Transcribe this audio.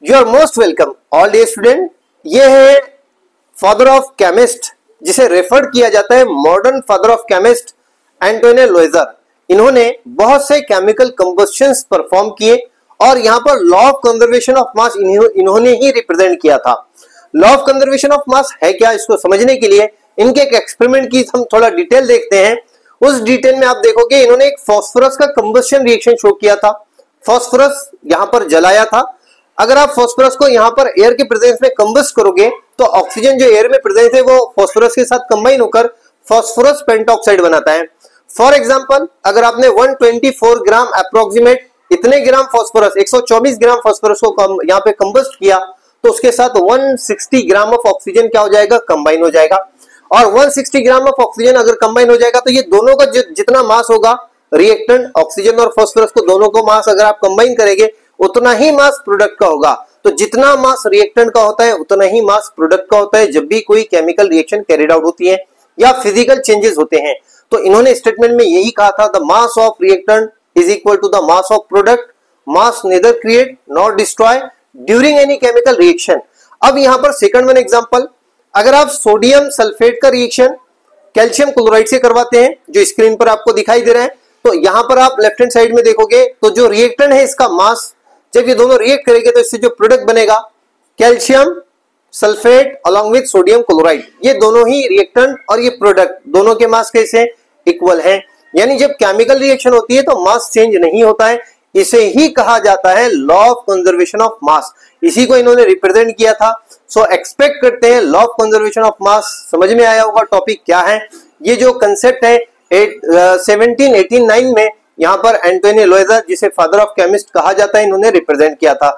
You are most welcome all the student. ये है father of chemist, जिसे refer किया जाता है modern father of chemist Antoine Lavoisier. इन्होंने बहुत से केमिकल कंबस्शंस परफॉर्म किए और यहाँ पर law of conservation of mass इन्होंने ही रिप्रेजेंट किया था। Law of conservation of mass है क्या, इसको समझने के लिए इनके एक एक्सपेरिमेंट की हम थोड़ा डिटेल देखते हैं। उस डिटेल में आप देखोगे इन्होंने एक फास्फोरस का कंबस्शन रिएक्शन शो किया था। फास्फोरस यहाँ पर जलाया था। अगर आप फास्फोरस को यहाँ पर एयर के प्रेजेंस में कंबस्ट करोगे तो ऑक्सीजन जो एयर में प्रेजेंट है वो फास्फोरस के साथ कंबाइन होकर फास्फोरस पेंटॉक्साइड बनाता है। फॉर एग्जांपल, अगर आपने 124 ग्राम अप्रोक्सीमेट इतने ग्राम फास्फोरस 124 ग्राम फास्फोरस को यहाँ पे कंबस्ट किया तो उसके साथ 160 ग्राम ऑफ ऑक्सीजन क्या हो जाएगा, कंबाइन हो जाएगा। और 160 ग्राम ऑफ ऑक्सीजन अगर कंबाइन हो जाएगा तो ये दोनों का जितना मास होगा, रिएक्टेंट ऑक्सीजन और फास्फोरस को दोनों को मास अगर आप कंबाइन करेंगे उतना ही मास प्रोडक्ट का होगा। तो जितना मास रिएक्टेंट का होता है उतना ही मास प्रोडक्ट का होता है जब भी कोई केमिकल रिएक्शन कैरिड आउट होती है या फिजिकल चेंजेस होते हैं। तो इन्होंने स्टेटमेंट में यही कहा था, the mass of reactant is equal to the mass of product, mass neither create not destroy during any chemical reaction. अब यहां पर सेकंड वन एग्जांपल, अगर आप सोडियम सल्फेट का रिएक्शन कैल्शियम क्लोराइड से करवाते हैं जो स्क्रीन पर आपको दिखाई दे रहा है, तो यहां पर आप लेफ्ट हैंड साइड में देखोगे तो जो रिएक्टेंट है इसका मास, जब ये दोनों रिएक्ट करेंगे तो इससे जो प्रोडक्ट बनेगा calcium sulphate along with sodium chloride, ये दोनों ही रिएक्टेंट और ये प्रोडक्ट दोनों के मास कैसे इक्वल हैं। यानी जब केमिकल रिएक्शन होती है तो मास चेंज नहीं होता है, इसे ही कहा जाता है law of conservation of mass. इसी को इन्होंने रिप्रेजेंट किया था। सो एक्सपेक्ट करते हैं law of conservation of mass समझ में आया होगा। टॉपिक क्या है, ये जो कंसेप्ट है 1789 में यहाँ पर एंटोनियो लोइजर, जिसे फादर ऑफ केमिस्ट कहा जाता है, इन्होंने रिप्रेजेंट किया था।